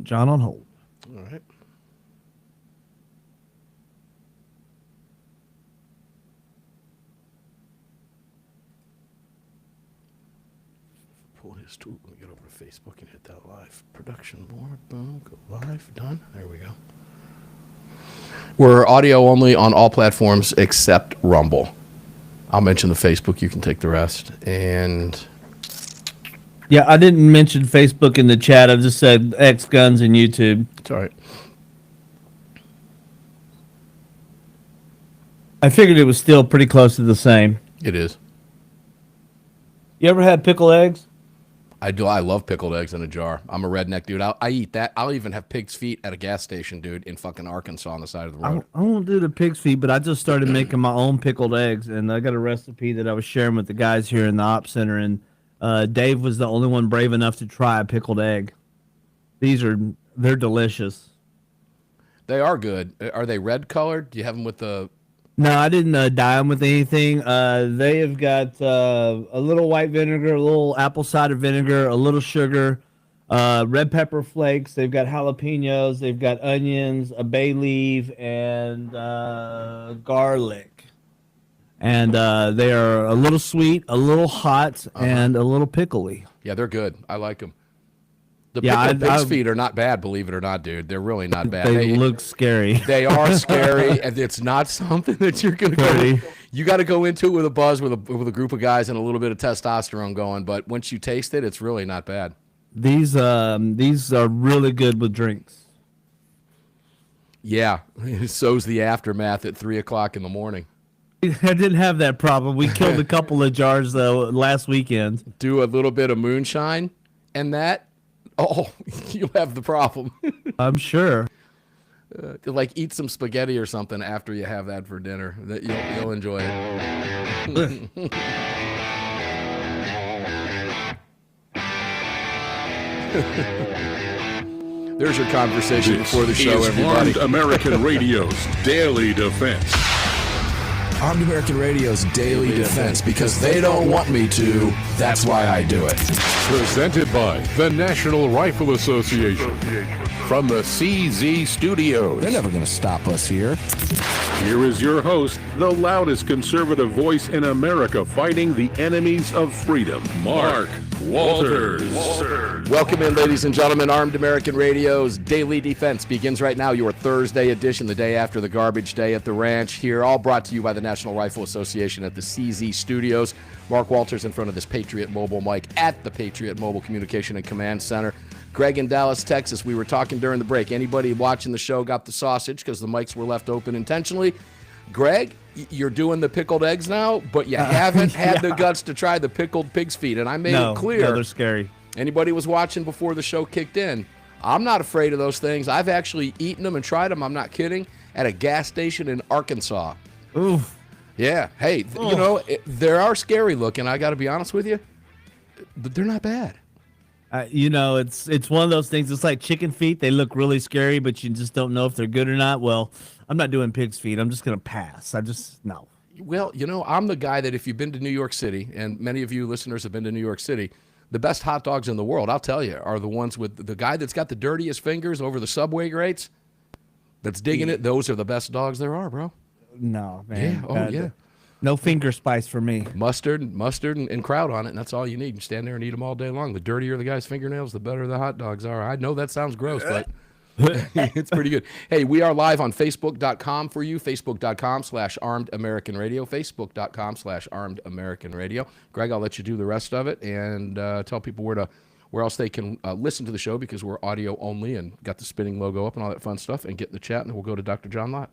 John on hold. All right. Pull his tool. Let me get over to Facebook and hit that live production board. Boom. Go live. Done. There we go. We're audio only on all platforms except Rumble. I'll mention the Facebook. You can take the rest. And Yeah, I didn't mention Facebook in the chat. I just said X Guns and YouTube. it's all right. I figured it was still pretty close to the same. It is. You ever had pickled eggs? I do. I love pickled eggs in a jar. I'm a redneck, dude. I eat that. I'll even have pig's feet at a gas station, dude, in fucking Arkansas on the side of the road. I won't do the pig's feet, but I just started making my own pickled eggs, and I got a recipe that I was sharing with the guys here in the Ops Center, and Dave was the only one brave enough to try a pickled egg. They're delicious. They are good. Are they red colored? Do you have them with the... No, I didn't dye them with anything. They have got a little white vinegar, a little apple cider vinegar, a little sugar, red pepper flakes. They've got jalapenos. They've got onions, a bay leaf, and garlic. And they are a little sweet, a little hot, and a little pickly. Yeah, they're good. I like them. The Yeah, pickled pig's feet are not bad, believe it or not, dude. They're really not bad. They look scary. They are scary, and it's not something that you're going to go... You got to go into it with a buzz, with a group of guys and a little bit of testosterone going, but once you taste it, it's really not bad. These are really good with drinks. Yeah, so's the aftermath at 3 o'clock in the morning. I didn't have that problem. We killed a couple of jars last weekend. Do a little bit of moonshine, and that... Oh, you'll have the problem. I'm sure. Like eat some spaghetti or something after you have that for dinner. That you'll enjoy it. There's your conversation before the show, everybody. Armed American Radio's Daily Defense. Armed American Radio's Daily Defense, because they don't want me to. That's why I do it. Presented by the National Rifle Association. From the CZ Studios. They're never going to stop us here. Here is your host, the loudest conservative voice in America fighting the enemies of freedom, Mark Walters. Welcome in, ladies and gentlemen. Armed American Radio's Daily Defense begins right now, your Thursday edition, the day after the garbage day at the ranch here, all brought to you by the National Rifle Association at the CZ Studios. Mark Walters in front of this Patriot Mobile mic at the Patriot Mobile Communication and Command Center. Greg in Dallas, Texas. We were talking during the break. Anybody watching the show got the sausage because the mics were left open intentionally. Greg, you're doing the pickled eggs now, but you haven't had the guts to try the pickled pig's feet. And I made it clear. No, they're scary. Anybody was watching before the show kicked in, I'm not afraid of those things. I've actually eaten them and tried them, I'm not kidding, at a gas station in Arkansas. Oof. Yeah. Hey, you know, they are scary looking, I got to be honest with you, but they're not bad. You know, it's one of those things. It's like chicken feet. They look really scary, but you just don't know if they're good or not. Well, I'm not doing pig's feet. I'm just going to pass. No. Well, you know, I'm the guy that if you've been to New York City, and many of you listeners have been to New York City, the best hot dogs in the world, I'll tell you, are the ones with the guy that's got the dirtiest fingers over the subway grates that's digging it. Those are the best dogs there are, bro. No, man. Yeah. No finger spice for me. Mustard, and kraut on it, and that's all you need. You stand there and eat them all day long. The dirtier the guy's fingernails, the better the hot dogs are. I know that sounds gross, but it's pretty good. Hey, we are live on Facebook.com for you, Facebook.com/Armed American Radio, Facebook.com/Armed American Radio. Greg, I'll let you do the rest of it and tell people where else they can listen to the show, because we're audio only and got the spinning logo up and all that fun stuff, and get in the chat, and then we'll go to Dr. John Lott.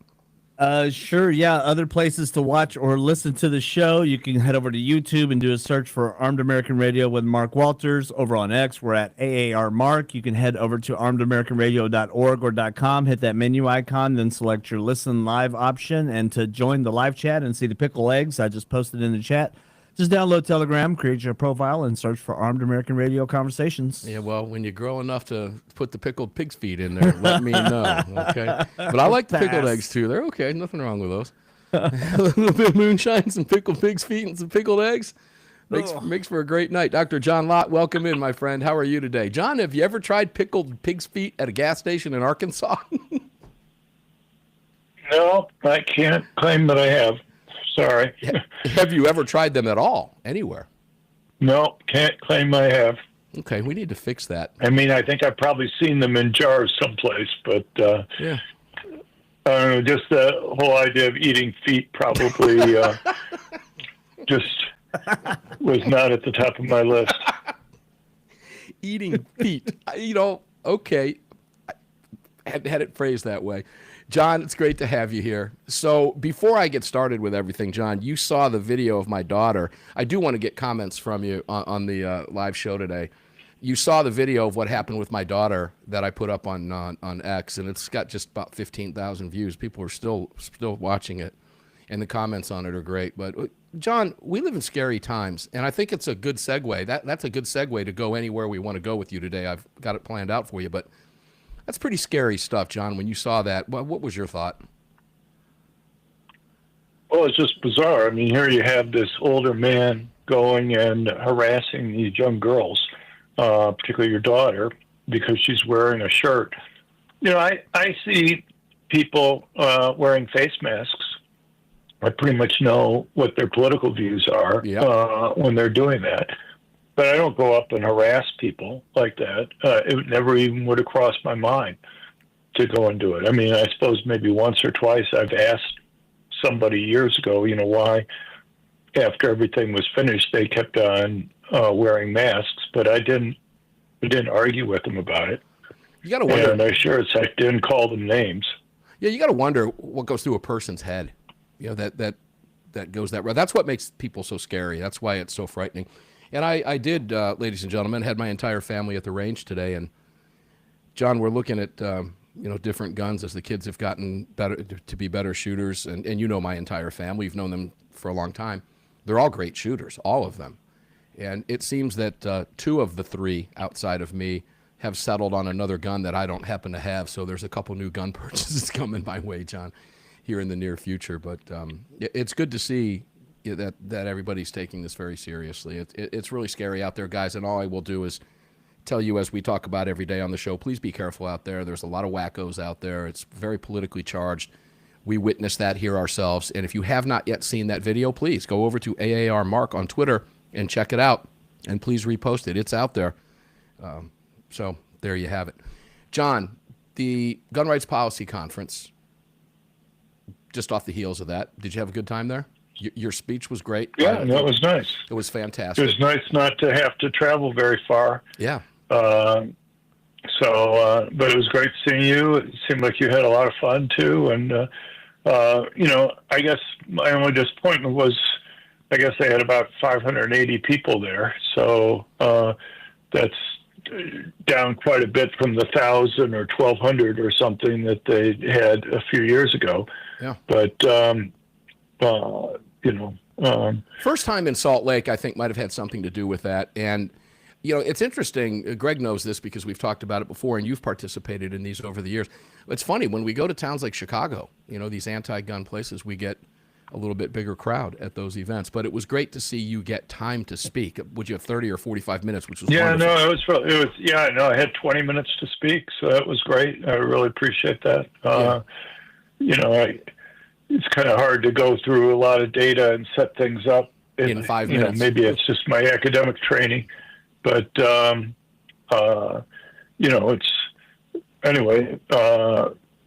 Sure, yeah. Other places to watch or listen to the show, you can head over to YouTube and do a search for Armed American Radio with Mark Walters. Over on X, we're at AAR Mark. You can head over to armedamericanradio.org or .com, hit that menu icon, then select your listen live option. And to join the live chat and see the pickle eggs I just posted in the chat, just download Telegram, create your profile, and search for Armed American Radio Conversations. Yeah, well, when you grow enough to put the pickled pig's feet in there, let me know, okay? But I like the pickled eggs, too. They're okay. Nothing wrong with those. A little bit of moonshine, some pickled pig's feet, and some pickled eggs. Makes for a great night. Dr. John Lott, welcome in, my friend. How are you today? John, have you ever tried pickled pig's feet at a gas station in Arkansas? No, I can't claim that I have. Sorry. Have you ever tried them at all, anywhere? No, can't claim I have. Okay, we need to fix that. I mean, I think I've probably seen them in jars someplace, but Yeah. I don't know, just the whole idea of eating feet probably just was not at the top of my list. Eating feet. Okay. I had it phrased that way. John, it's great to have you here. So before I get started with everything, John, you saw the video of my daughter. I do want to get comments from you on the live show today. You saw the video of what happened with my daughter that I put up on X, and it's got just about 15,000 views. People are still watching it, and the comments on it are great. But John, we live in scary times, and I think it's a good segue. That's a good segue to go anywhere we want to go with you today. I've got it planned out for you, but that's pretty scary stuff, John. When you saw that, what was your thought? Well, it's just bizarre. I mean, here you have this older man going and harassing these young girls, particularly your daughter, because she's wearing a shirt. You know, I see people wearing face masks. I pretty much know what their political views are when they're doing that. But I don't go up and harass people like that. It never even would have crossed my mind to go and do it. I mean, I suppose maybe once or twice I've asked somebody years ago, why after everything was finished they kept on wearing masks, but I didn't argue with them about it. You got to wonder. And I sure as heck didn't call them names. Yeah, you got to wonder what goes through a person's head. That goes that route. That's what makes people so scary. That's why it's so frightening. And I did, ladies and gentlemen, had my entire family at the range today. And John, we're looking at different guns as the kids have gotten better to be better shooters. And you know my entire family. You've known them for a long time. They're all great shooters, all of them. And it seems that two of the three outside of me have settled on another gun that I don't happen to have. So there's a couple new gun purchases coming my way, John, here in the near future. But it's good to see that everybody's taking this very seriously. It's really scary out there, guys, and all I will do is tell you, as we talk about every day on the show, please be careful out there. There's a lot of wackos out there. It's very politically charged. We witness that here ourselves, and if you have not yet seen that video, please go over to AAR Mark on Twitter and check it out, and please repost it. It's out there. So there you have it. John, the Gun Rights Policy Conference, just off the heels of that, did you have a good time there? Your speech was great. Yeah, that was nice. It was fantastic. It was nice not to have to travel very far. Yeah. But it was great seeing you. It seemed like you had a lot of fun too. And, I guess my only disappointment was, I guess they had about 580 people there. So that's down quite a bit from the 1,000 or 1,200 or something that they had a few years ago. Yeah. But, first time in Salt Lake, I think, might have had something to do with that. And, it's interesting. Greg knows this because we've talked about it before, and you've participated in these over the years. It's funny, when we go to towns like Chicago, these anti-gun places, we get a little bit bigger crowd at those events. But it was great to see you get time to speak. Would you have 30 or 45 minutes, which was wonderful? No, I had 20 minutes to speak, so that was great. I really appreciate that. It's kind of hard to go through a lot of data and set things up in 5 minutes. Maybe it's just my academic training, but it's anyway.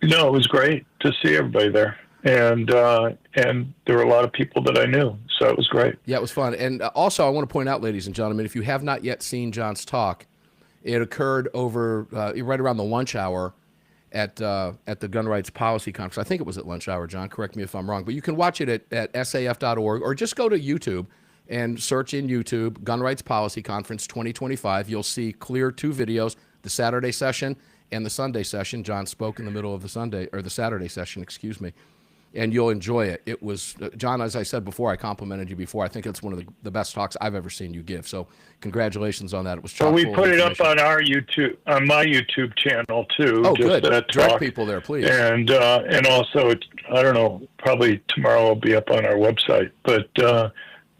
It was great to see everybody there, and there were a lot of people that I knew, so it was great. Yeah, it was fun. And also, I want to point out, ladies and gentlemen, if you have not yet seen John's talk, it occurred over right around the lunch hour at the Gun Rights Policy Conference. I think it was at lunch hour, John. Correct me if I'm wrong. But you can watch it at saf.org, or just go to YouTube and search in YouTube, Gun Rights Policy Conference 2025. You'll see clear two videos, the Saturday session and the Sunday session. John spoke in the middle of the Saturday session, excuse me. And you'll enjoy it. It was, John, as I said before, I complimented you before. I think it's one of the best talks I've ever seen you give. So congratulations on that. It was chock we full put of it up information. on my YouTube channel too. Oh, just good. That Direct talk. people there, please. And also, I don't know, probably tomorrow will be up on our website. But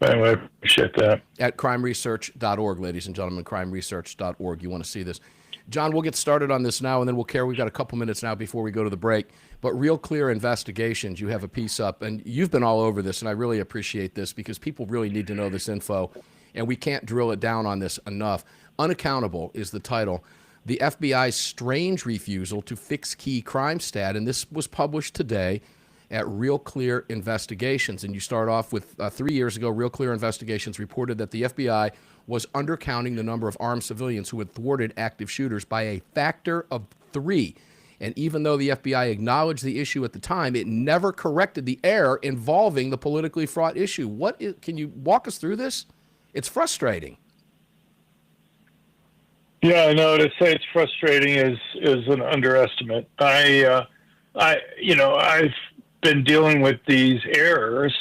Anyway, I appreciate that. At crimeresearch.org, ladies and gentlemen, crimeresearch.org. You want to see this. John, we'll get started on this now, and then we'll care. We've got a couple minutes now before we go to the break. But Real Clear Investigations, you have a piece up, and you've been all over this, and I really appreciate this because people really need to know this info, and we can't drill it down on this enough. Unaccountable is the title. The FBI's strange refusal to fix key crime stat, and this was published today at Real Clear Investigations. And you start off with 3 years ago, Real Clear Investigations reported that the FBI was undercounting the number of armed civilians who had thwarted active shooters by a factor of 3. And even though the FBI acknowledged the issue at the time, it never corrected the error involving the politically fraught issue. Can you walk us through this? It's frustrating. Yeah, I know. To say it's frustrating is an underestimate. I've been dealing with these errors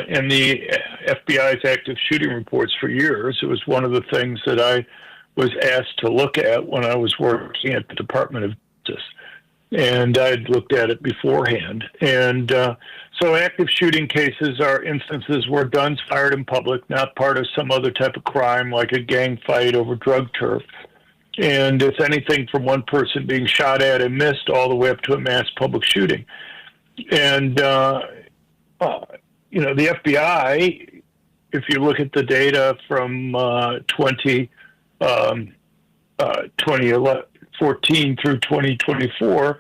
in the FBI's active shooting reports for years. It was one of the things that I was asked to look at when I was working at the Department of Justice, and I'd looked at it beforehand. And so active shooting cases are instances where guns fired in public, not part of some other type of crime like a gang fight over drug turf. And it's anything from one person being shot at and missed all the way up to a mass public shooting. And, the FBI, if you look at the data from 2014 through 2024,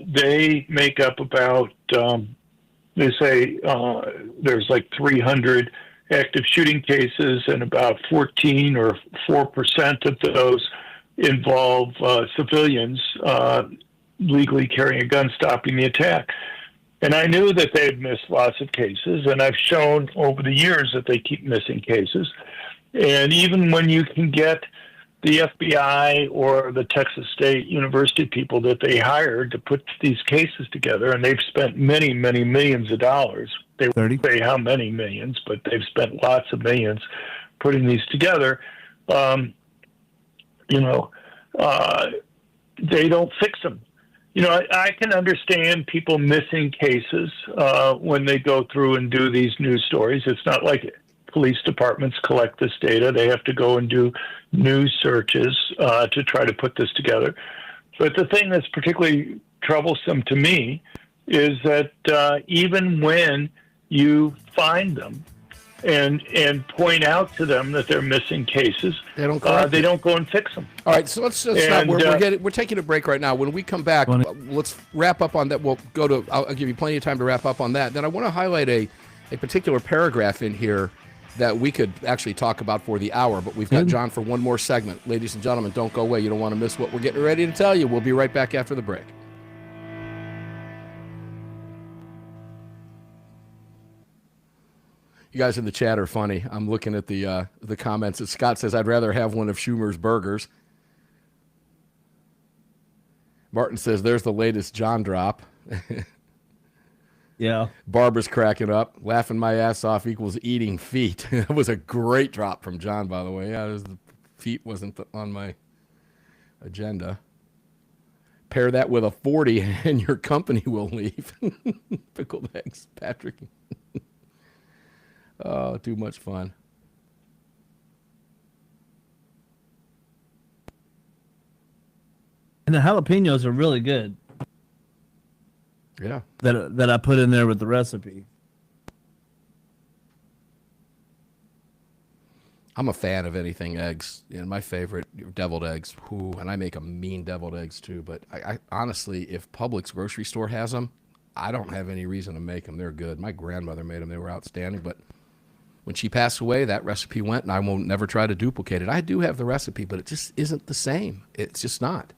they make up about, they say there's like 300 active shooting cases, and about 14 or 4% of those involve civilians legally carrying a gun stopping the attack. And I knew that they had missed lots of cases, and I've shown over the years that they keep missing cases. And even when you can get the FBI or the Texas State University people that they hired to put these cases together, and they've spent many, many millions of dollars. They won't say how many millions, but they've spent lots of millions putting these together. They don't fix them. I can understand people missing cases when they go through and do these news stories. It's not like police departments collect this data. They have to go and do news searches to try to put this together. But the thing that's particularly troublesome to me is that even when you find them and point out to them that they're missing cases, they don't go and fix them. All right, so let's stop. We're taking a break right now. When we come back, let's wrap up on that. I'll give you plenty of time to wrap up on that. Then I want to highlight a particular paragraph in here that we could actually talk about for the hour, but we've got John for one more segment. Ladies and gentlemen, don't go away. You don't want to miss what we're getting ready to tell you. We'll be right back after the break. You guys in the chat are funny. I'm looking at the comments. Scott says, I'd rather have one of Schumer's burgers. Martin says, there's the latest John drop. Yeah. Barbara's cracking up. Laughing my ass off equals eating feet. That was a great drop from John, by the way. Yeah, the feet wasn't on my agenda. Pair that with a 40 and your company will leave. Pickled eggs, Patrick. Oh, too much fun. And the jalapenos are really good. Yeah. That I put in there with the recipe. I'm a fan of anything eggs. And my favorite, deviled eggs. Ooh, and I make a mean deviled eggs too. But I honestly, if Publix grocery store has them, I don't have any reason to make them. They're good. My grandmother made them. They were outstanding. But when she passed away, that recipe went, and I won't never try to duplicate it. I do have the recipe, but it just isn't the same. It's just not.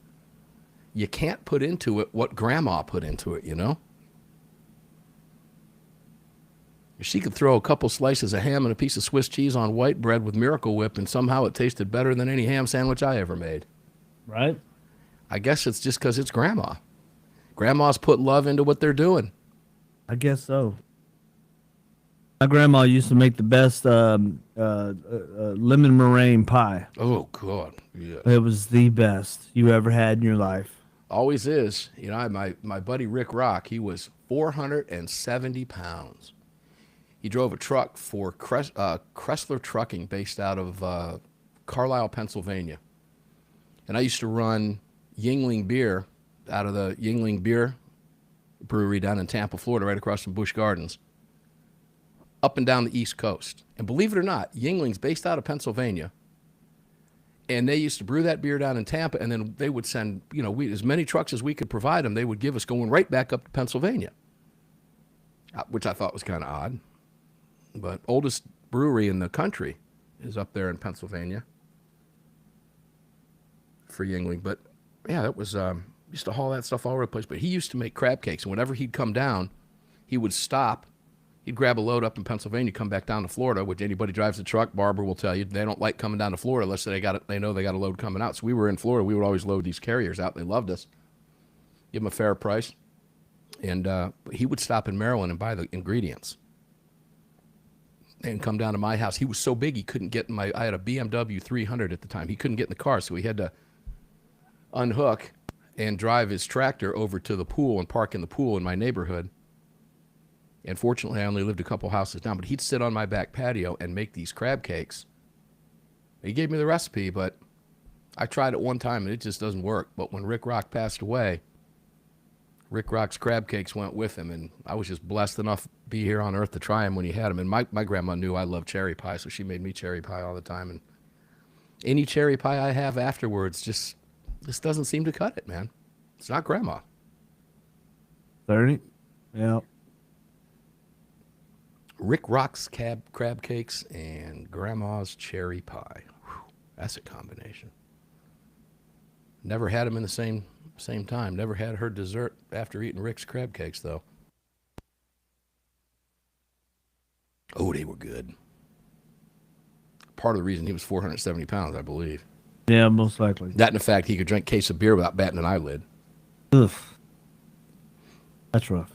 You can't put into it what Grandma put into it, you know? She could throw a couple slices of ham and a piece of Swiss cheese on white bread with Miracle Whip, and somehow it tasted better than any ham sandwich I ever made. Right? I guess it's just because it's Grandma. Grandma's put love into what they're doing. I guess so. My grandma used to make the best lemon meringue pie. Oh, God. Yeah. It was the best you ever had in your life. Always is. You know, my buddy Rick Rock, he was 470 pounds. He drove a truck for Cressler Trucking based out of Carlisle, Pennsylvania. And I used to run Yingling beer out of the Yingling Beer Brewery down in Tampa, Florida, right across from Busch Gardens, up and down the East Coast. And believe it or not, Yingling's based out of Pennsylvania. And they used to brew that beer down in Tampa, and then they would send, as many trucks as we could provide them, they would give us going right back up to Pennsylvania, which I thought was kind of odd. But oldest brewery in the country is up there in Pennsylvania for Yingling. But, yeah, that was used to haul that stuff all over the place. But he used to make crab cakes, and whenever he'd come down, he would stop. He'd grab a load up in Pennsylvania, come back down to Florida, which anybody drives a truck, Barbara will tell you, they don't like coming down to Florida unless they know they got a load coming out. So we were in Florida. We would always load these carriers out. They loved us. Give them a fair price. And he would stop in Maryland and buy the ingredients and come down to my house. He was so big he couldn't get in I had a BMW 300 at the time. He couldn't get in the car, so he had to unhook and drive his tractor over to the pool and park in the pool in my neighborhood. And fortunately, I only lived a couple houses down, but he'd sit on my back patio and make these crab cakes. He gave me the recipe, but I tried it one time, and it just doesn't work. But when Rick Rock passed away, Rick Rock's crab cakes went with him, and I was just blessed enough to be here on earth to try them when he had them. And my grandma knew I loved cherry pie, so she made me cherry pie all the time. And any cherry pie I have afterwards just doesn't seem to cut it, man. It's not grandma. 30? Yeah. Rick Rock's crab cakes and grandma's cherry pie. Whew, that's a combination. Never had them in the same time. Never had her dessert after eating Rick's crab cakes, though. Oh, they were good. Part of the reason he was 470 pounds, I believe. Yeah, most likely. That and the fact he could drink a case of beer without batting an eyelid. Ugh. That's rough.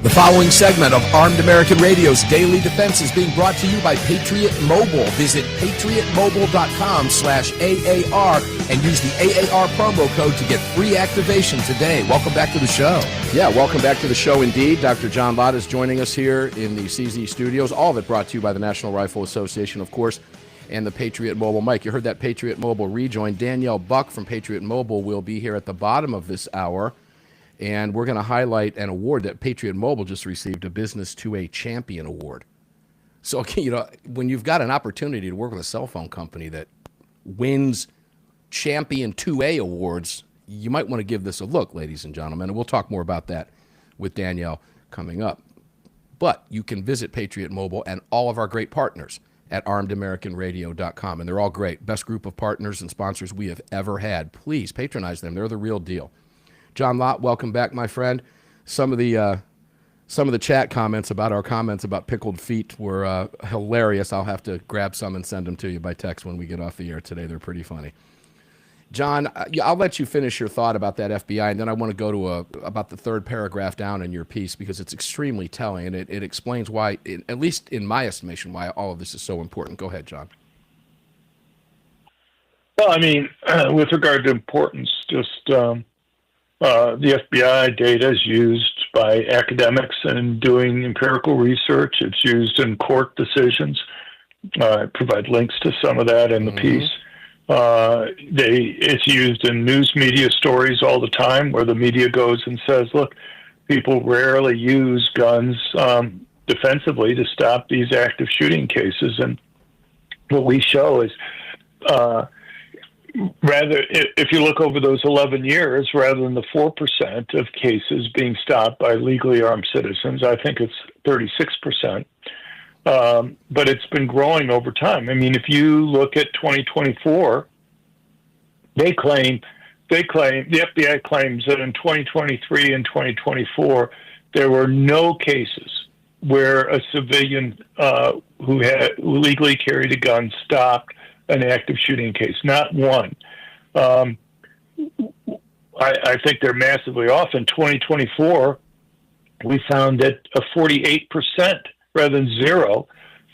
The following segment of Armed American Radio's Daily Defense is being brought to you by Patriot Mobile. Visit patriotmobile.com/AAR and use the AAR promo code to get free activation today. Welcome back to the show. Yeah, welcome back to the show indeed. Dr. John Lott is joining us here in the CZ studios. All of it brought to you by the National Rifle Association, of course, and the Patriot Mobile. Mike, you heard that Patriot Mobile rejoin. Danielle Buck from Patriot Mobile will be here at the bottom of this hour. And we're going to highlight an award that Patriot Mobile just received, a Business to a Champion Award. So, when you've got an opportunity to work with a cell phone company that wins Champion 2A awards, you might want to give this a look, ladies and gentlemen. And we'll talk more about that with Danielle coming up. But you can visit Patriot Mobile and all of our great partners at armedamericanradio.com. And they're all great. Best group of partners and sponsors we have ever had. Please patronize them. They're the real deal. John Lott, welcome back, my friend. Some of the chat comments about our comments about pickled feet were hilarious. I'll have to grab some and send them to you by text when we get off the air today. They're pretty funny. John, I'll let you finish your thought about that FBI, and then I want to go to about the third paragraph down in your piece because it's extremely telling, and it explains why, at least in my estimation, why all of this is so important. Go ahead, John. Well, I mean, with regard to importance, just the FBI data is used by academics in doing empirical research. It's used in court decisions. I provide links to some of that in the piece. It's used in news media stories all the time where the media goes and says, look, people rarely use guns defensively to stop these active shooting cases. And what we show is rather, if you look over those 11 years, rather than the 4% of cases being stopped by legally armed citizens, I think it's 36%. But it's been growing over time. I mean, if you look at 2024, the FBI claims that in 2023 and 2024, there were no cases where a civilian who legally carried a gun stopped an active shooting case. Not one. I think they're massively off. In 2024, we found that 48%, rather than zero,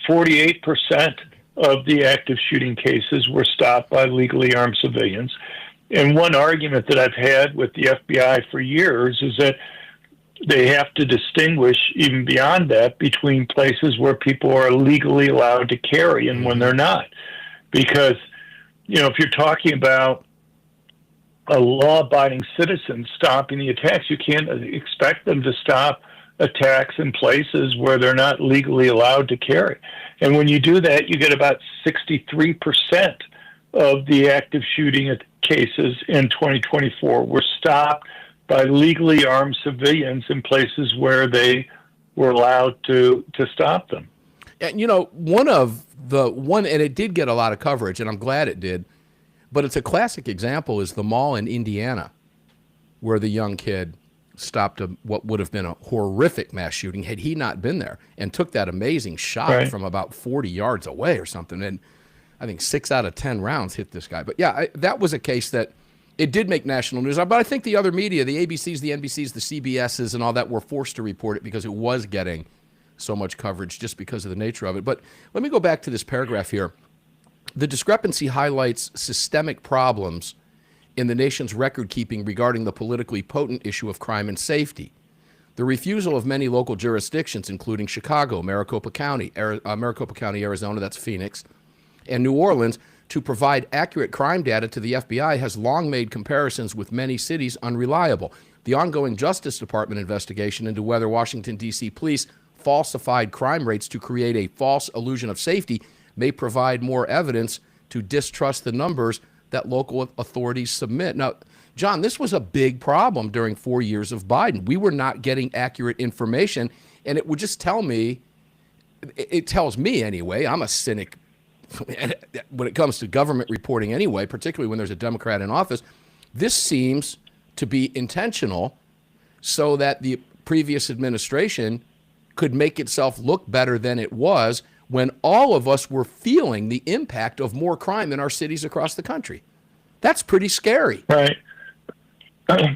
48% of the active shooting cases were stopped by legally armed civilians. And one argument that I've had with the FBI for years is that they have to distinguish, even beyond that, between places where people are legally allowed to carry and when they're not. Because, if you're talking about a law-abiding citizen stopping the attacks, you can't expect them to stop attacks in places where they're not legally allowed to carry. And when you do that, you get about 63% of the active shooting cases in 2024 were stopped by legally armed civilians in places where they were allowed to stop them. And, and it did get a lot of coverage, and I'm glad it did, but it's a classic example is the mall in Indiana, where the young kid stopped what would have been a horrific mass shooting had he not been there, and took that amazing shot from about 40 yards away or something. And I think 6 out of 10 rounds hit this guy. But yeah, that was a case that it did make national news. But I think the other media, the ABCs, the NBCs, the CBSs, and all that were forced to report it because it was getting so much coverage just because of the nature of it. But let me go back to this paragraph here. The discrepancy highlights systemic problems in the nation's record keeping regarding the politically potent issue of crime and safety. The refusal of many local jurisdictions, including Chicago, Maricopa County, Arizona, that's Phoenix, and New Orleans, to provide accurate crime data to the FBI has long made comparisons with many cities unreliable. The ongoing Justice Department investigation into whether Washington, D.C. police falsified crime rates to create a false illusion of safety may provide more evidence to distrust the numbers that local authorities submit. Now, John, this was a big problem during 4 years of Biden. We were not getting accurate information, and it would just tell me, it tells me anyway, I'm a cynic when it comes to government reporting anyway, particularly when there's a Democrat in office. This seems to be intentional so that the previous administration could make itself look better than it was when all of us were feeling the impact of more crime in our cities across the country. That's pretty scary. Right.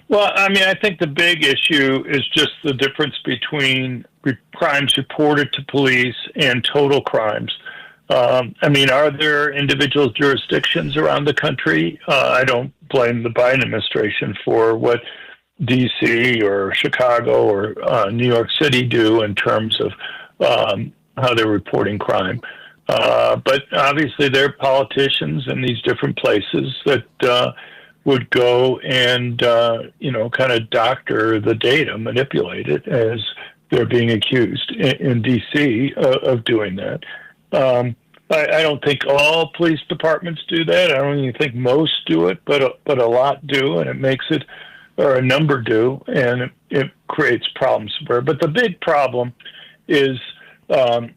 Well, I think the big issue is just the difference between crimes reported to police and total crimes. Are there individual jurisdictions around the country? I don't blame the Biden administration for what D.C. or Chicago or New York City do in terms of how they're reporting crime. But obviously there are politicians in these different places that would go and, kind of doctor the data, manipulate it as they're being accused in D.C. Of doing that. I don't think all police departments do that. I don't even think most do it, but a lot do, and it makes it, or a number do, and it creates problems. But the big problem is the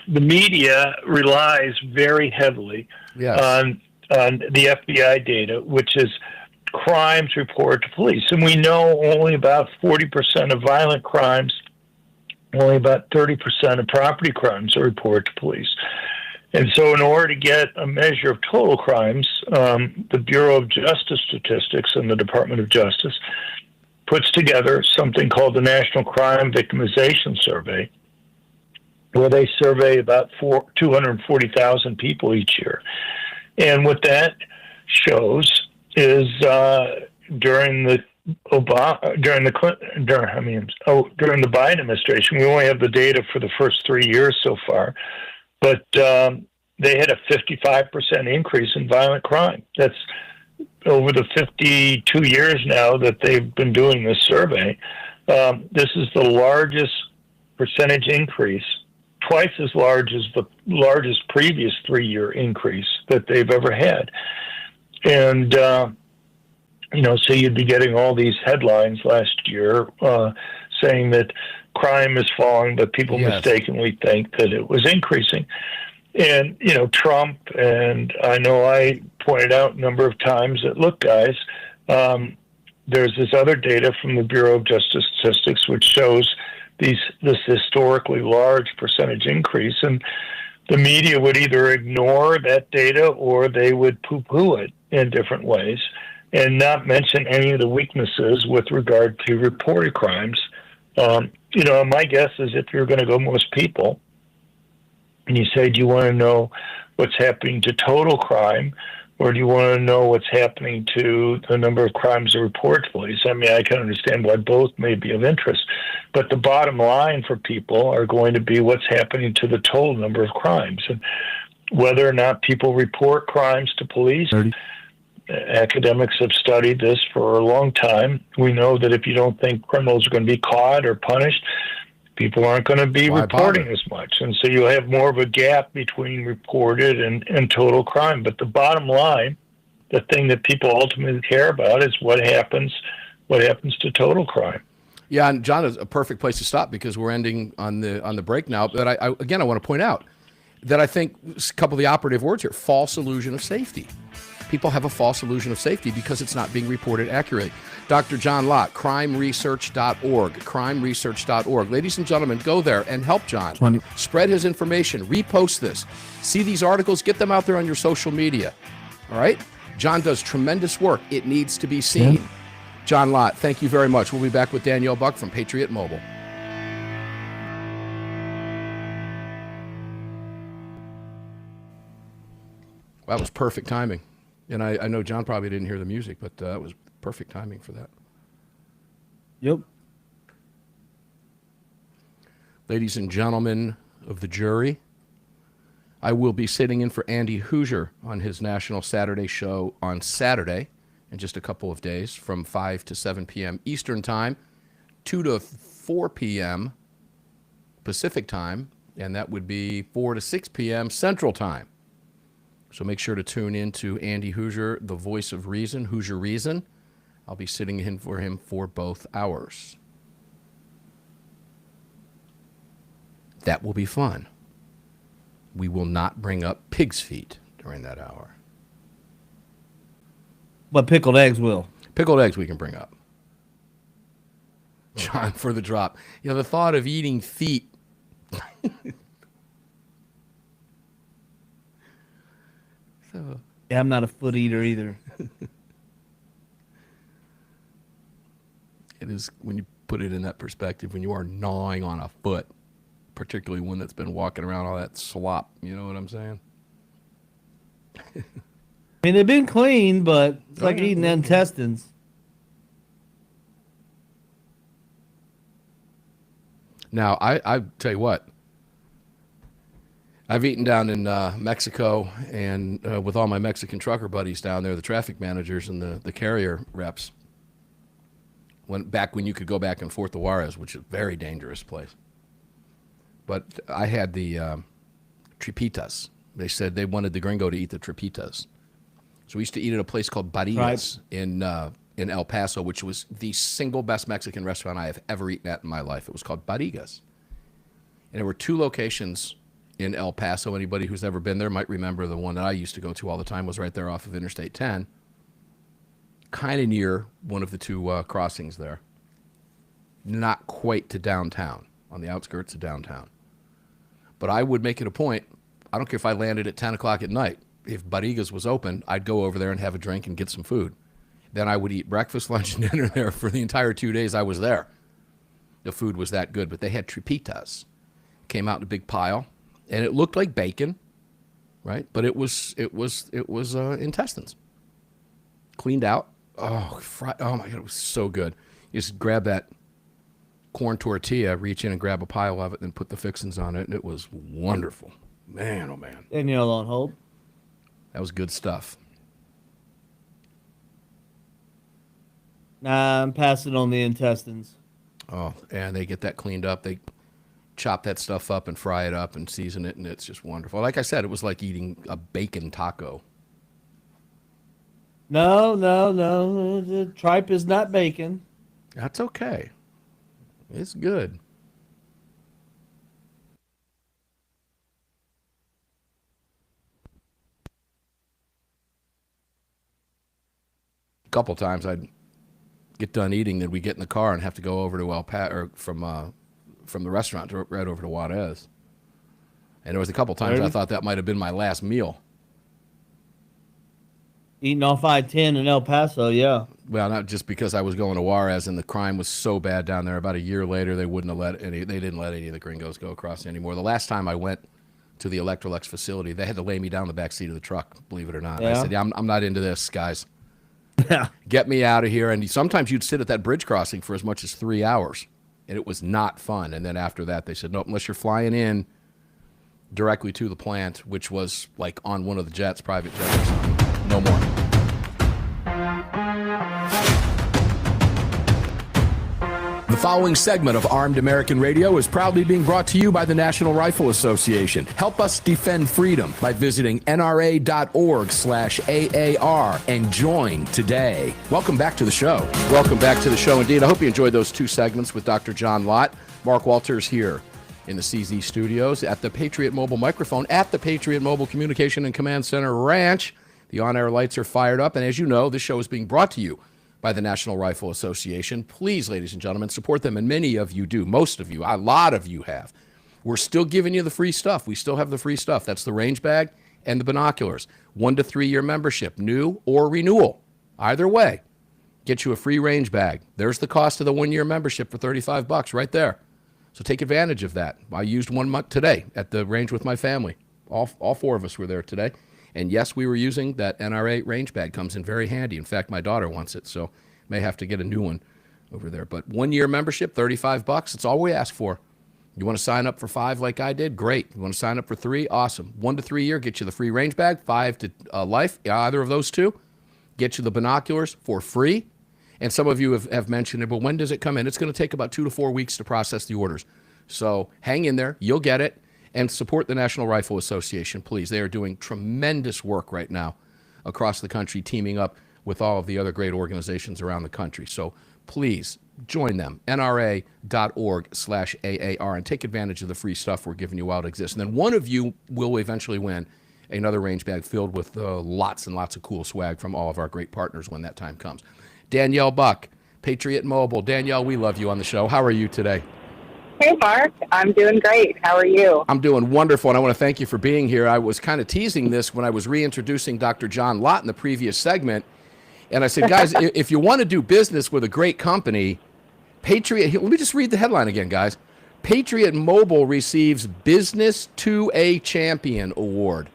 media relies very heavily on the FBI data, which is crimes reported to police. And we know only about 40% of violent crimes, only about 30% of property crimes are reported to police. And so in order to get a measure of total crimes, the Bureau of Justice Statistics and the Department of Justice puts together something called the National Crime Victimization Survey, where they survey about 240,000 people each year. And what that shows is during the Biden administration, we only have the data for the first 3 years so far, but they had a 55% increase in violent crime. That's over the 52 years now that they've been doing this survey. This is the largest percentage increase, twice as large as the largest previous 3-year increase that they've ever had. And, so you'd be getting all these headlines last year saying that crime is falling, but people mistakenly think that it was increasing. And, Trump, and I know I pointed out a number of times that, look, guys, there's this other data from the Bureau of Justice Statistics which shows this historically large percentage increase, and the media would either ignore that data or they would poo-poo it in different ways and not mention any of the weaknesses with regard to reported crimes. My guess is if you're going to go most people, And you say, do you want to know what's happening to total crime, or do you want to know what's happening to the number of crimes that report to police? I mean, I can understand why both may be of interest, but the bottom line for people are going to be what's happening to the total number of crimes. And whether or not people report crimes to police, academics have studied this for a long time. We know that if you don't think criminals are going to be caught or punished, people aren't going to be reporting as much. And so you'll have more of a gap between reported and total crime. But the bottom line, the thing that people ultimately care about is what happens to total crime. Yeah, and John, is a perfect place to stop because we're ending on the break now. But I want to point out that I think a couple of the operative words here, false illusion of safety. People have a false illusion of safety because it's not being reported accurately. Dr. John Lott, crimeresearch.org, crimeresearch.org. Ladies and gentlemen, go there and help John. Spread his information. Repost this. See these articles. Get them out there on your social media. All right? John does tremendous work. It needs to be seen. Yeah. John Lott, thank you very much. We'll be back with Danielle Buck from Patriot Mobile. That was perfect timing. And I know John probably didn't hear the music, but that was perfect timing for that. Yep. Ladies and gentlemen of the jury, I will be sitting in for Andy Hoosier on his National Saturday show on Saturday in just a couple of days from 5 to 7 p.m. Eastern Time, 2 to 4 p.m. Pacific Time, and that would be 4 to 6 p.m. Central Time. So make sure to tune in to Andy Hoosier, the voice of reason, Hoosier Reason. I'll be sitting in for him for both hours. That will be fun. We will not bring up pig's feet during that hour. But pickled eggs will. Pickled eggs we can bring up. John, for the drop. You know, the thought of eating feet. Yeah, I'm not a foot eater either. It is, when you put it in that perspective, when you are gnawing on a foot, particularly one that's been walking around all that slop, you know what I'm saying? I mean, they've been clean, but it's like eating intestines. Now, I tell you what, I've eaten down in Mexico and with all my Mexican trucker buddies down there, the traffic managers and the carrier reps, back when you could go back and forth to Juarez, which is a very dangerous place. But I had the tripitas. They said they wanted the gringo to eat the tripitas. So we used to eat at a place called Barrigas in El Paso, which was the single best Mexican restaurant I have ever eaten at in my life. It was called Barrigas. And there were 2 locations in El Paso. Anybody who's ever been there might remember the one that I used to go to all the time was right there off of Interstate 10, kind of near one of the 2 crossings there. Not quite to downtown, on the outskirts of downtown. But I would make it a point, I don't care if I landed at 10 o'clock at night, if Barrigas was open, I'd go over there and have a drink and get some food. Then I would eat breakfast, lunch, and dinner there for the entire 2 days I was there. The food was that good, but they had tripitas. Came out in a big pile. And it looked like bacon, right? But it was intestines, cleaned out. Oh my God, it was so good. You just grab that corn tortilla, reach in and grab a pile of it, and put the fixings on it, and it was wonderful. Man, oh man. Danielle on hold. That was good stuff. Nah, I'm passing on the intestines. Oh, and they get that cleaned up. They chop that stuff up and fry it up and season it, and it's just wonderful. Like I said, it was like eating a bacon taco. No. The tripe is not bacon. That's okay. It's good. A couple times I'd get done eating, then we get in the car and have to go over to El Paso, or from the restaurant right over to Juarez. And there was a couple times I thought that might have been my last meal. Eating off I-10 in El Paso, yeah. Well, not just because I was going to Juarez and the crime was so bad down there. About a year later, they didn't let any of the gringos go across anymore. The last time I went to the Electrolux facility. They had to lay me down in the back seat of the truck, believe it or not. Yeah. I said, yeah, I'm not into this, guys. Yeah. Get me out of here. And sometimes you'd sit at that bridge crossing for as much as 3 hours, and it was not fun. And then after that, they said, nope, unless you're flying in directly to the plant, which was like on one of the jets, private jets or something, no more. The following segment of Armed American Radio is proudly being brought to you by the National Rifle Association. Help us defend freedom by visiting nra.org/AAR and join today. Welcome back to the show. Welcome back to the show indeed. I hope you enjoyed those 2 segments with Dr. John Lott. Mark Walters here in the CZ studios at the Patriot Mobile microphone at the Patriot Mobile Communication and Command Center Ranch. The on-air lights are fired up, and as you know, this show is being brought to you by the National Rifle Association. Please, ladies and gentlemen, support them, and many of you do. Most of you, a lot of you have. We're still giving you the free stuff. We still have the free stuff. That's the range bag and the binoculars. 1 to 3 year membership, new or renewal. Either way, get you a free range bag. There's the cost of the 1 year membership for $35 right there. So take advantage of that. I used 1 month today at the range with my family. All 4 of us were there today. And yes, we were using that NRA range bag. Comes in very handy. In fact, my daughter wants it, so may have to get a new one over there. But 1 year membership, $35. It's all we ask for. You want to sign up for 5 like I did? Great. You want to sign up for 3? Awesome. 1 to 3 year, get you the free range bag. 5 to life, either of those 2. Get you the binoculars for free. And some of you have mentioned it, but when does it come in? It's going to take about 2 to 4 weeks to process the orders. So hang in there. You'll get it. And support the National Rifle Association, please. They are doing tremendous work right now across the country, teaming up with all of the other great organizations around the country. So please join them, nra.org/AAR, and take advantage of the free stuff we're giving you while it exists. And then one of you will eventually win another range bag filled with lots and lots of cool swag from all of our great partners when that time comes. Danielle Buck, Patriot Mobile. Danielle, we love you on the show. How are you today? Hey, Mark. I'm doing great. How are you? I'm doing wonderful, and I want to thank you for being here. I was kind of teasing this when I was reintroducing Dr. John Lott in the previous segment, and I said, guys, if you want to do business with a great company, Patriot, let me just read the headline again, guys. Patriot Mobile receives Business to a Champion Award.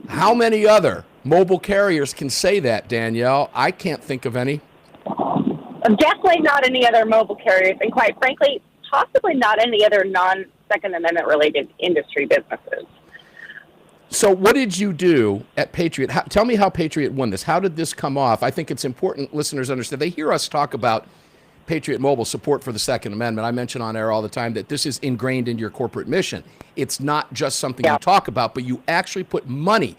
How many other mobile carriers can say that, Danielle? I can't think of any. Definitely not any other mobile carriers, and quite frankly, possibly not any other non-Second Amendment related industry businesses. So what did you do at Patriot? Tell me how Patriot won this. How did this come off? I think it's important listeners understand. They hear us talk about Patriot Mobile support for the Second Amendment. I mention on air all the time that this is ingrained in your corporate mission. It's not just something you talk about, but you actually put money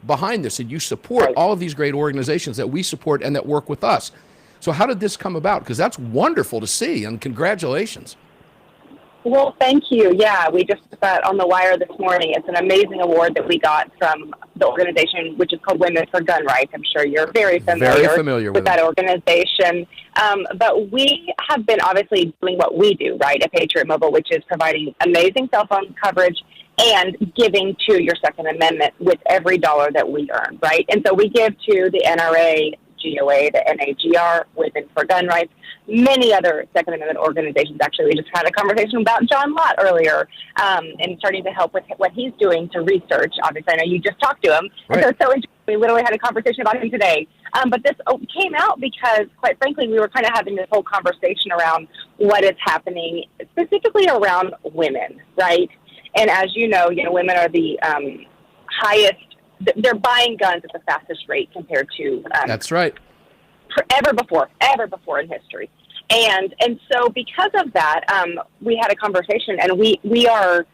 behind this, and you support all of these great organizations that we support and that work with us. So how did this come about? Because that's wonderful to see, and congratulations. Well, thank you. Yeah, we just put that on the wire this morning. It's an amazing award that we got from the organization, which is called Women for Gun Rights. I'm sure you're very familiar with that organization. But we have been obviously doing what we do, right, at Patriot Mobile, which is providing amazing cell phone coverage and giving to your Second Amendment with every dollar that we earn, right? And so we give to the NRA, GOA, the NAGR, Women for Gun Rights, many other Second Amendment organizations. Actually, we just had a conversation about John Lott earlier and starting to help with what he's doing to research. Obviously, I know you just talked to him. Right. And so it's so interesting. We literally had a conversation about him today. But this came out because, quite frankly, we were kind of having this whole conversation around what is happening specifically around women, right? And as you know, women are the highest. They're buying guns at the fastest rate compared to that's right. ever before in history. And so because of that, we had a conversation, and we are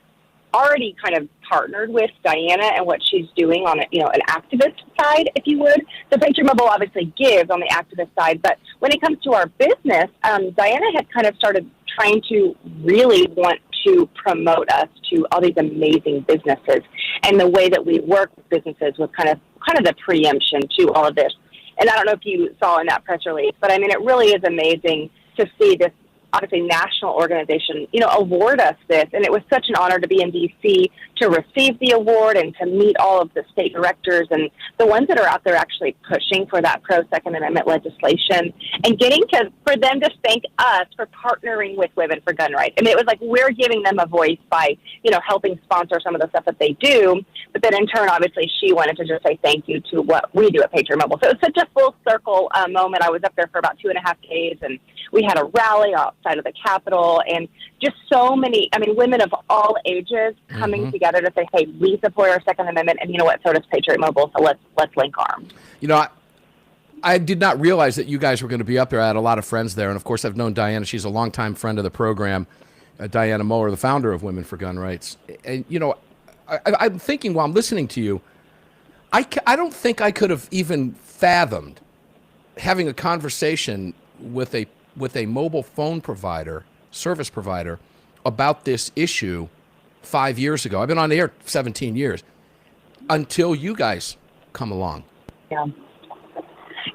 already kind of partnered with Diana and what she's doing on an activist side, if you would. So Patriot Mobile obviously gives on the activist side, but when it comes to our business, Diana had kind of started trying to really want to promote us to all these amazing businesses, and the way that we work with businesses was kind of the preemption to all of this. And I don't know if you saw in that press release, but I mean, it really is amazing to see this obviously national organization, award us this. And it was such an honor to be in D.C. to receive the award and to meet all of the state directors and the ones that are out there actually pushing for that pro-Second Amendment legislation, and for them to thank us for partnering with Women for Gun Rights. I mean, it was like we're giving them a voice by, helping sponsor some of the stuff that they do. But then in turn, obviously, she wanted to just say thank you to what we do at Patriot Mobile. So it was such a full circle moment. I was up there for about 2.5 days, and we had a rally outside of the Capitol, and just so many, women of all ages coming together to say, hey, we support our Second Amendment, and you know what, so does Patriot Mobile, so let's link arms. I did not realize that you guys were going to be up there. I had a lot of friends there, and of course I've known Diana. She's a longtime friend of the program, Diana Moeller, the founder of Women for Gun Rights. And, I'm thinking while I'm listening to you, I don't think I could have even fathomed having a conversation with a mobile phone service provider, about this issue 5 years ago. I've been on the air 17 years until you guys come along. Yeah.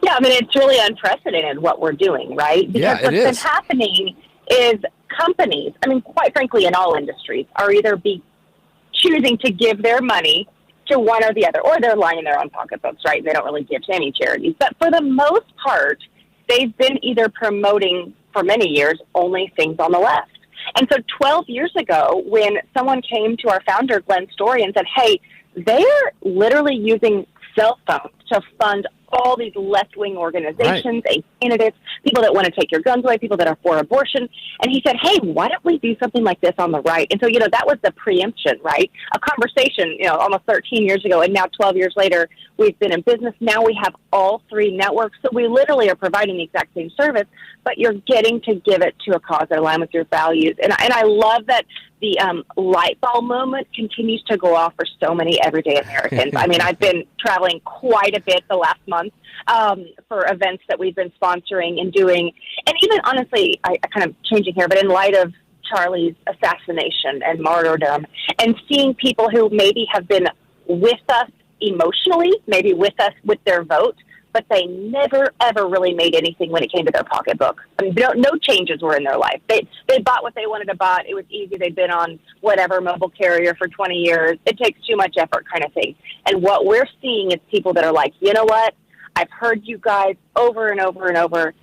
Yeah, it's really unprecedented what we're doing, right? Because what's been happening is companies, quite frankly, in all industries, are either choosing to give their money to one or the other, or they're lining their own pocketbooks, right? They don't really give to any charities. But for the most part, they've been either promoting, for many years, only things on the left. And so 12 years ago, when someone came to our founder, Glenn Story, and said, hey, they're literally using cell phones to fund all these left-wing organizations, candidates, people that want to take your guns away, people that are for abortion. And he said, hey, why don't we do something like this on the right? And so, that was the preemption, right? A conversation, almost 13 years ago, and now 12 years later, we've been in business. Now we have all three networks. So we literally are providing the exact same service, but you're getting to give it to a cause that aligns with your values. And I love that the light bulb moment continues to go off for so many everyday Americans. I've been traveling quite a bit the last month for events that we've been sponsoring and doing. And even honestly, I kind of changing here, but in light of Charlie's assassination and martyrdom, and seeing people who maybe have been with us emotionally, maybe with us with their vote, but they never, ever really made anything when it came to their pocketbook. No changes were in their life. They bought what they wanted to buy. It was easy. They'd been on whatever mobile carrier for 20 years. It takes too much effort kind of thing. And what we're seeing is people that are like, you know what? I've heard you guys over and over and over.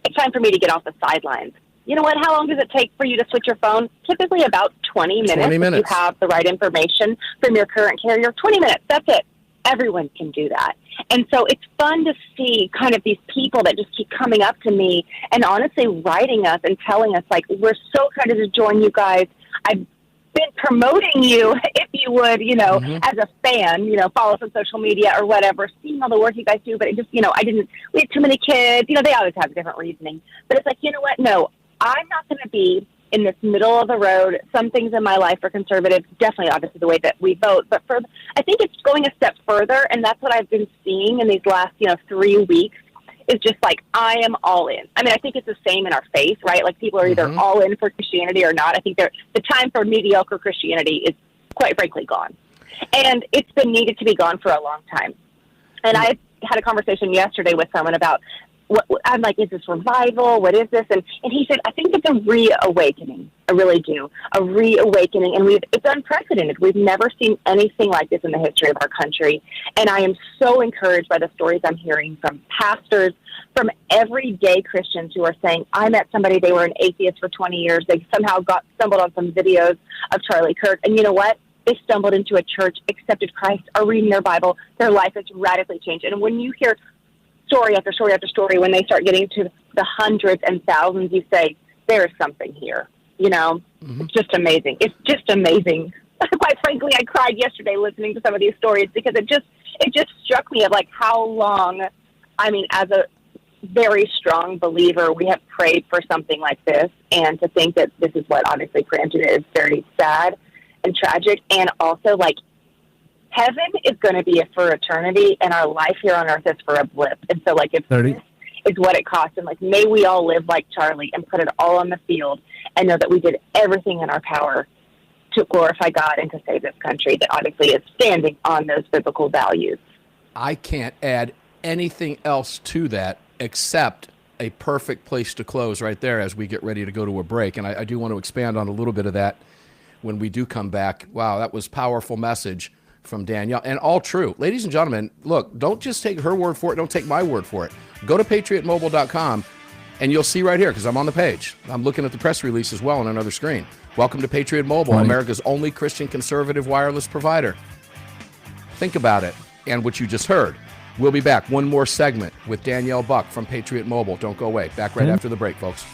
It's time for me to get off the sidelines. You know what? How long does it take for you to switch your phone? Typically about 20 minutes. 20 minutes. If you have the right information from your current carrier. 20 minutes. That's it. Everyone can do that. And so it's fun to see kind of these people that just keep coming up to me and honestly writing us and telling us, like, we're so excited to join you guys. I've been promoting you, if you would, as a fan, follow us on social media or whatever, seeing all the work you guys do. But it just, we have too many kids. They always have different reasoning. But it's like, you know what? No, I'm not going to be in this middle of the road. Some things in my life are conservative, definitely obviously the way that we vote, but I think it's going a step further, and that's what I've been seeing in these last 3 weeks, is just like, I am all in. I think it's the same in our faith, right? Like, people are either all in for Christianity or not. I think the time for mediocre Christianity is quite frankly gone, and it's been needed to be gone for a long time. And I had a conversation yesterday with someone about I'm like, is this revival? What is this? And he said, I think it's a reawakening. I really do. A reawakening. And it's unprecedented. We've never seen anything like this in the history of our country. And I am so encouraged by the stories I'm hearing from pastors, from everyday Christians who are saying, I met somebody, they were an atheist for 20 years. They somehow stumbled on some videos of Charlie Kirk. And you know what? They stumbled into a church, accepted Christ, are reading their Bible. Their life has radically changed. And when you hear story after story after story, when they start getting to the hundreds and thousands, you say, there is something here. It's just amazing. It's just amazing. Quite frankly, I cried yesterday listening to some of these stories, because it just struck me of like how long, as a very strong believer, we have prayed for something like this, and to think that this is what obviously preempted it is very sad and tragic, and also like, heaven is going to be for eternity, and our life here on earth is for a blip. And so, like, if 30 is what it costs, and like, may we all live like Charlie and put it all on the field and know that we did everything in our power to glorify God and to save this country that obviously is standing on those biblical values. I can't add anything else to that except a perfect place to close right there as we get ready to go to a break. And I do want to expand on a little bit of that when we do come back. Wow, that was powerful message from Danielle, and all true. Ladies and gentlemen, look, don't just take her word for it. Don't take my word for it. Go to patriotmobile.com, and you'll see right here, because I'm on the page. I'm looking at the press release as well on another screen. Welcome to Patriot Mobile, America's only Christian conservative wireless provider. Think about it and what you just heard. We'll be back. One more segment with Danielle Buck from Patriot Mobile. Don't go away. Back right after the break, folks.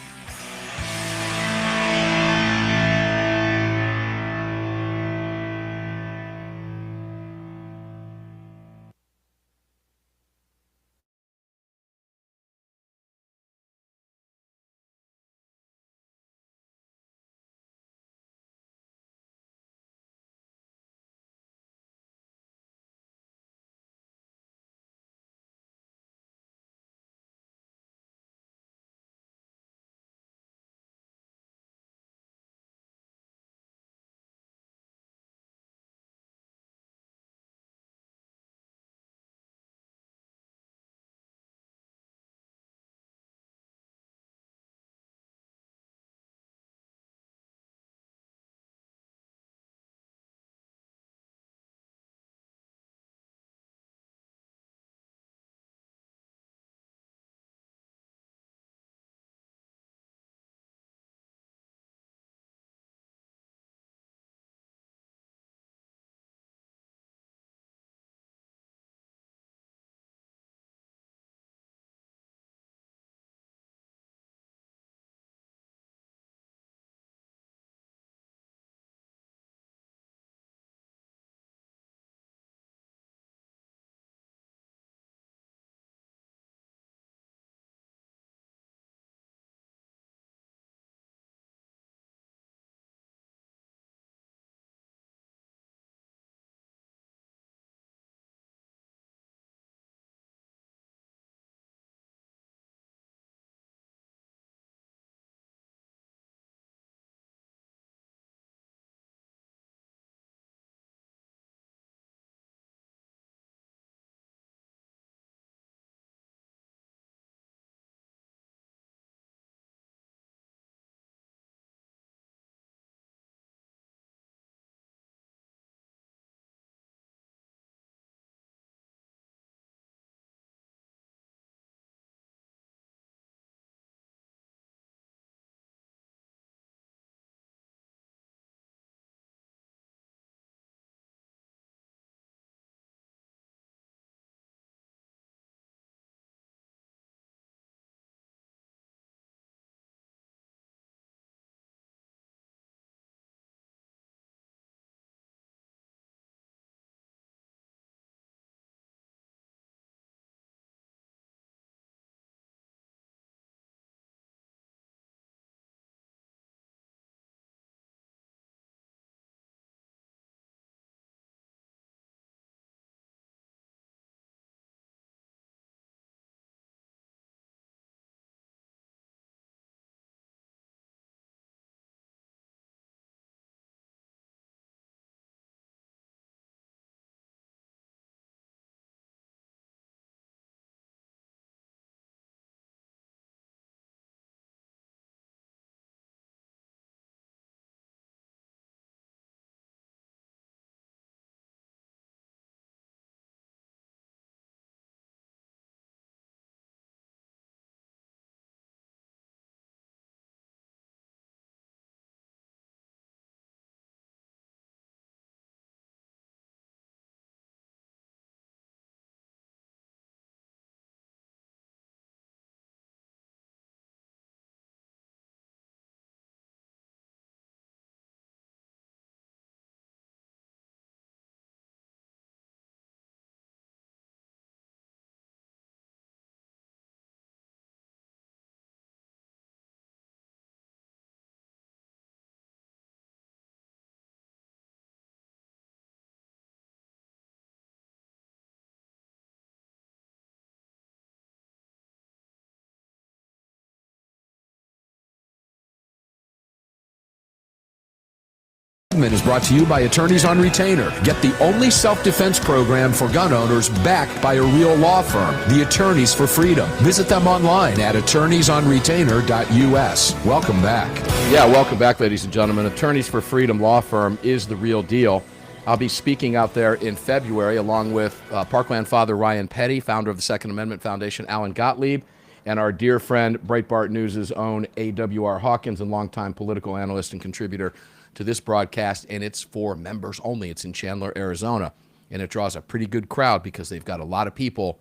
Is brought to you by Attorneys on Retainer. Get the only self-defense program for gun owners backed by a real law firm, the Attorneys for Freedom. Visit them online at attorneysonretainer.us. Welcome back. Yeah, welcome back, ladies and gentlemen. Attorneys for Freedom law firm is the real deal. I'll be speaking out there in February along with Parkland father Ryan Petty, founder of the Second Amendment Foundation, Alan Gottlieb, and our dear friend, Breitbart News' own AAR Hawkins, and longtime political analyst and contributor to this broadcast, and it's for members only. It's in Chandler, Arizona, and it draws a pretty good crowd because they've got a lot of people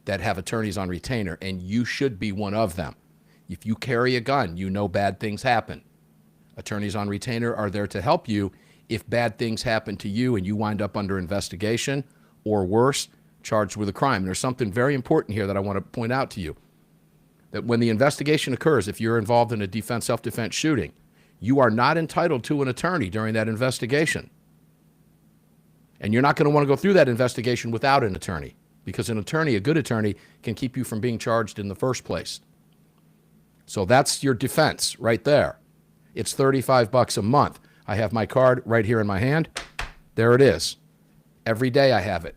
that have attorneys on retainer, and you should be one of them. If you carry a gun, you know bad things happen. Attorneys on retainer are there to help you if bad things happen to you and you wind up under investigation or worse, charged with a crime. And there's something very important here that I want to point out to you, that when the investigation occurs, if you're involved in a self-defense shooting, you are not entitled to an attorney during that investigation. And you're not going to want to go through that investigation without an attorney, because an attorney, a good attorney, can keep you from being charged in the first place. So that's your defense right there. It's $35 a month. I have my card right here in my hand. There it is. Every day I have it.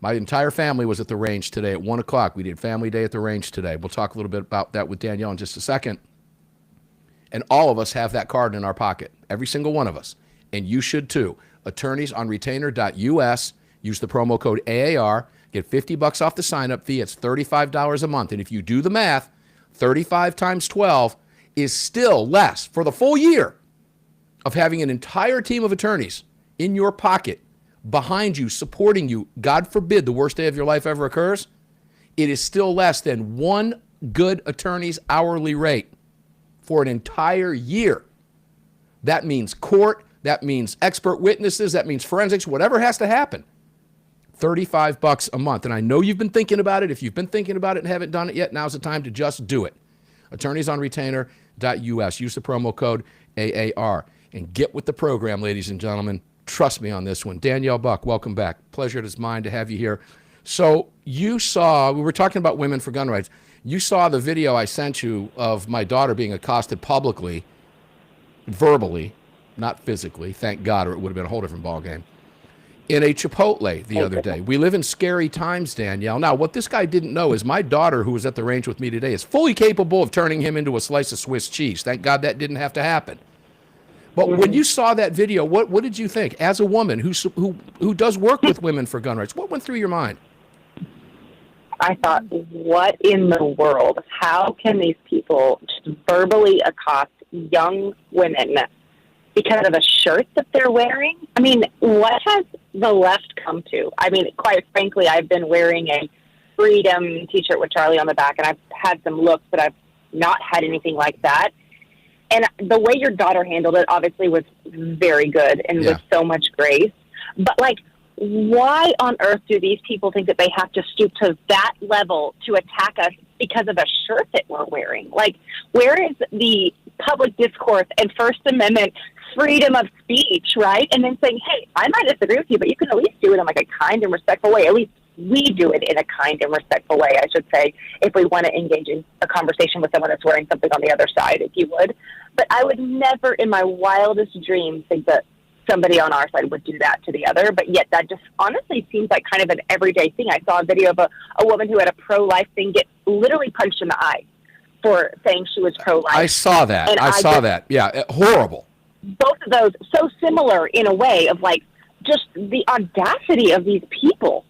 My entire family was at the range today at 1 o'clock. We did family day at the range today. We'll talk a little bit about that with Danielle in just a second. And all of us have that card in our pocket, every single one of us. And you should too. Attorneysonretainer.us. Use the promo code AAR. Get $50 off the sign-up fee. It's $35 a month. And if you do the math, 35 times 12 is still less for the full year of having an entire team of attorneys in your pocket, behind you, supporting you. God forbid the worst day of your life ever occurs. It is still less than one good attorney's hourly rate for an entire year. That means court, that means expert witnesses, that means forensics, whatever has to happen. $35 a month. And I know you've been thinking about it. If you've been thinking about it and haven't done it yet, now's the time to just do it. Attorneysonretainer.us. Use the promo code AAR and get with the program, ladies and gentlemen. Trust me on this one. Danielle Buck, welcome back. Pleasure, it is mine to have you here. So you saw, we were talking about women for gun rights. You saw the video I sent you of my daughter being accosted publicly, verbally, not physically, thank God, or it would have been a whole different ballgame, in a Chipotle the other day. We live in scary times, Danielle. Now, what this guy didn't know is my daughter, who was at the range with me today, is fully capable of turning him into a slice of Swiss cheese. Thank God that didn't have to happen. But when you saw that video, what did you think? As a woman who does work with women for gun rights, what went through your mind? I thought, what in the world? How can these people just verbally accost young women because of a shirt that they're wearing? I mean, what has the left come to? I mean, quite frankly, I've been wearing a Freedom t-shirt with Charlie on the back, and I've had some looks, but I've not had anything like that. And the way your daughter handled it obviously was very good and with so much grace. But, like, why on earth do these people think that they have to stoop to that level to attack us because of a shirt that we're wearing? Like, where is the public discourse and First Amendment freedom of speech, right? And then saying, hey, I might disagree with you, but you can at least do it in, like, a kind and respectful way. At least we do it in a kind and respectful way, I should say, if we want to engage in a conversation with someone that's wearing something on the other side, if you would. But I would never in my wildest dreams think that somebody on our side would do that to the other, but yet that just honestly seems like kind of an everyday thing. I saw a video of a woman who had a pro-life thing get literally punched in the eye for saying she was pro-life. I saw that. And I saw that. Yeah, horrible. Both of those so similar in a way of, like, just the audacity of these people.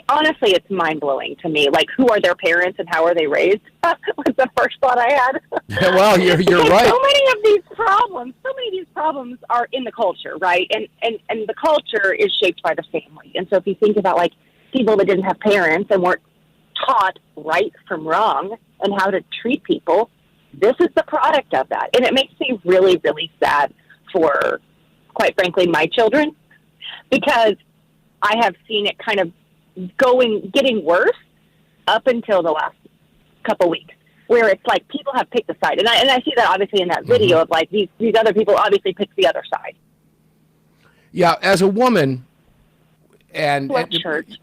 Honestly, it's mind-blowing to me. Like, who are their parents and how are they raised? Was the first thought I had. Yeah, well, you're right. So many of these problems are in the culture, right? And the culture is shaped by the family. And so if you think about, like, people that didn't have parents and weren't taught right from wrong and how to treat people, this is the product of that. And it makes me really, really sad for, quite frankly, my children, because I have seen it kind of getting worse up until the last couple weeks, where it's like people have picked a side. And I see that obviously in that video of, like, these other people obviously picked the other side. Yeah, as a woman, and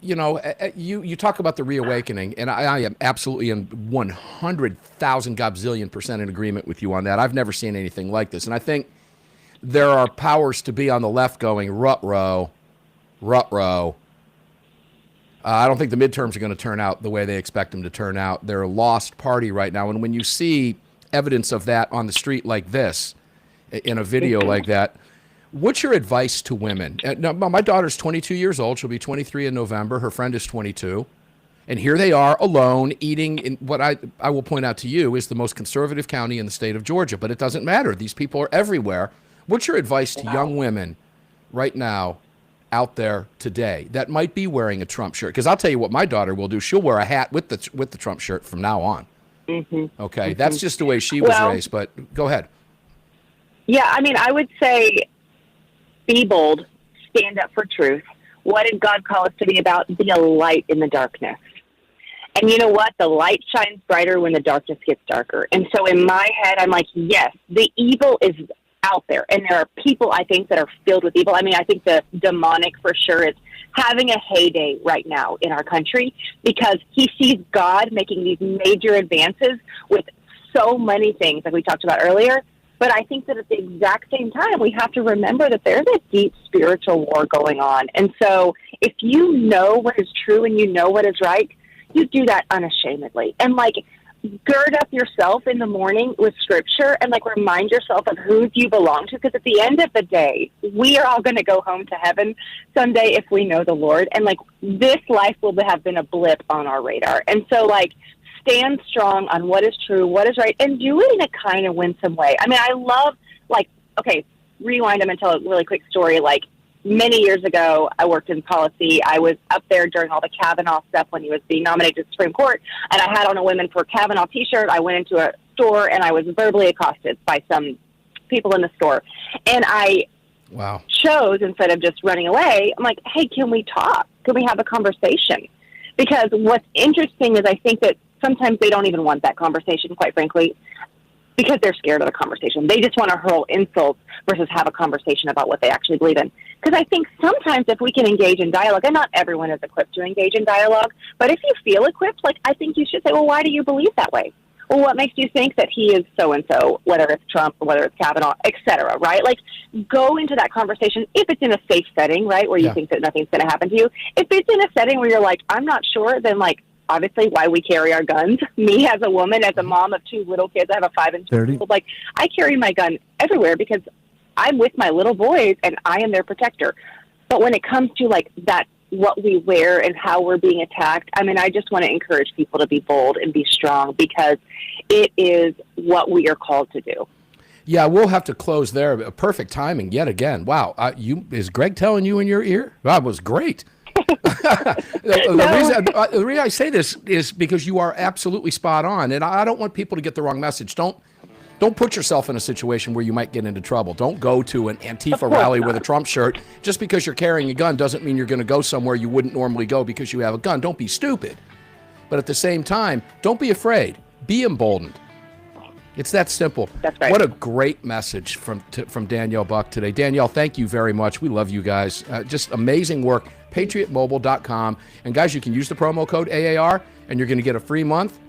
you know, you talk about the reawakening, and I am absolutely in 100,000 gazillion % in agreement with you on that. I've never seen anything like this. And I think there are powers to be on the left going, rut-row. I don't think the midterms are going to turn out the way they expect them to turn out. They're a lost party right now. And when you see evidence of that on the street like this, in a video like that, what's your advice to women? Now, my daughter's 22 years old. She'll be 23 in November. Her friend is 22. And here they are alone eating in what I will point out to you is the most conservative county in the state of Georgia. But it doesn't matter. These people are everywhere. What's your advice to young women right now out there today that might be wearing a Trump shirt? Because I'll tell you what my daughter will do. She'll wear a hat with the Trump shirt from now on. Mm-hmm. Okay, mm-hmm. That's just the way she was raised. But go ahead. Yeah, I mean, I would say be bold, stand up for truth. What did God call us to be about? Be a light in the darkness. And you know what? The light shines brighter when the darkness gets darker. And so in my head, I'm like, yes, the evil is out there. And there are people, I think, that are filled with evil. I mean, I think the demonic for sure is having a heyday right now in our country because he sees God making these major advances with so many things like we talked about earlier. But I think that at the exact same time, we have to remember that there's a deep spiritual war going on. And so if you know what is true and you know what is right, you do that unashamedly. And like, gird up yourself in the morning with scripture and like remind yourself of who you belong to. Because at the end of the day, we are all going to go home to heaven someday if we know the Lord. And like this life will have been a blip on our radar. And so like stand strong on what is true, what is right, and do it in a kind of winsome way. I mean, I love like, okay, rewind them and tell a really quick story. Like many years ago, I worked in policy. I was up there during all the Kavanaugh stuff when he was being nominated to the Supreme Court, and I had on a Women for Kavanaugh t-shirt. I went into a store, and I was verbally accosted by some people in the store. And I chose, instead of just running away, I'm like, hey, can we talk? Can we have a conversation? Because what's interesting is I think that sometimes they don't even want that conversation, quite frankly, because they're scared of the conversation. They just want to hurl insults versus have a conversation about what they actually believe in. Because I think sometimes if we can engage in dialogue, and not everyone is equipped to engage in dialogue, but if you feel equipped, like I think you should say, well, why do you believe that way? Well, what makes you think that he is so-and-so, whether it's Trump or whether it's Kavanaugh, et cetera, right? Like, go into that conversation if it's in a safe setting, right, where you think that nothing's going to happen to you. If it's in a setting where you're like, I'm not sure, then, like, obviously why we carry our guns. Me as a woman, as a mom of two little kids, I have a 5 and 2 year old, like, I carry my gun everywhere because I'm with my little boys and I am their protector. But when it comes to, like, that, what we wear and how we're being attacked, I mean, I just want to encourage people to be bold and be strong because it is what we are called to do. Yeah, we'll have to close there. Perfect timing yet again. Wow. Is Greg telling you in your ear? That was great. The reason I say this is because you are absolutely spot on. And I don't want people to get the wrong message. Don't put yourself in a situation where you might get into trouble. Don't go to an Antifa rally with a Trump shirt. Just because you're carrying a gun doesn't mean you're going to go somewhere you wouldn't normally go because you have a gun. Don't be stupid. But at the same time, don't be afraid. Be emboldened. It's that simple. That's right. What a great message from Danielle Buck today. Danielle, thank you very much. We love you guys. Just amazing work. PatriotMobile.com. And guys, you can use the promo code AAR, and you're going to get a free month.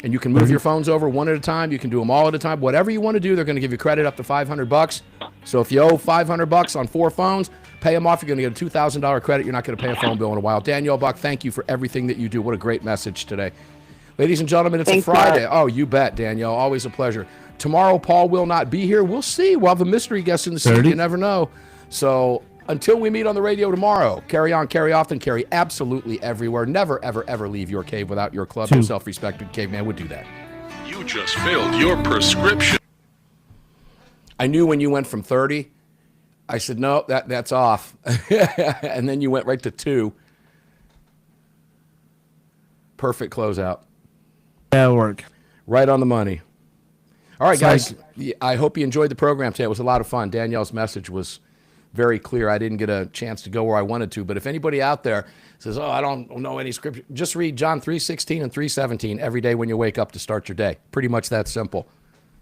And you can move your phones over one at a time. You can do them all at a time. Whatever you want to do, they're going to give you credit up to $500. So if you owe $500 on 4 phones, pay them off. You're going to get a $2,000 credit. You're not going to pay a phone bill in a while. Danielle Buck, thank you for everything that you do. What a great message today. Ladies and gentlemen, it's Thanks, a Friday. Matt. Oh, you bet, Danielle. Always a pleasure. Tomorrow, Paul will not be here. We'll see. We'll have a mystery guest in the seat. You never know. So until we meet on the radio tomorrow, carry on, carry often, carry absolutely everywhere. Never, ever, ever leave your cave without your club. No self-respected caveman would do that. You just filled your prescription. I knew when you went from 30, I said, no, that's off. And then you went right to 2. Perfect closeout. That'll work. Right on the money. All right, guys. I hope you enjoyed the program today. It was a lot of fun. Danielle's message was very clear. I didn't get a chance to go where I wanted to. But if anybody out there says, oh, I don't know any scripture, just read John 3:16 and 3:17 every day when you wake up to start your day. Pretty much that simple.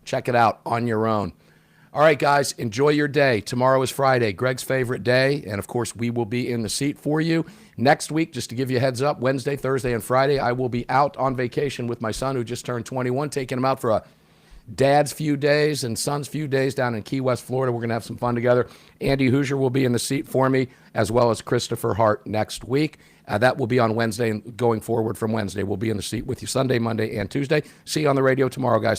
Check it out on your own. All right, guys, enjoy your day. Tomorrow is Friday, Greg's favorite day. And, of course, we will be in the seat for you. Next week, just to give you a heads up, Wednesday, Thursday, and Friday, I will be out on vacation with my son who just turned 21, taking him out for a dad's few days and son's few days down in Key West, Florida. We're going to have some fun together. Andy Hoosier will be in the seat for me, as well as Christopher Hart next week. That will be on Wednesday, and going forward from Wednesday, we'll be in the seat with you Sunday, Monday, and Tuesday. See you on the radio tomorrow, guys.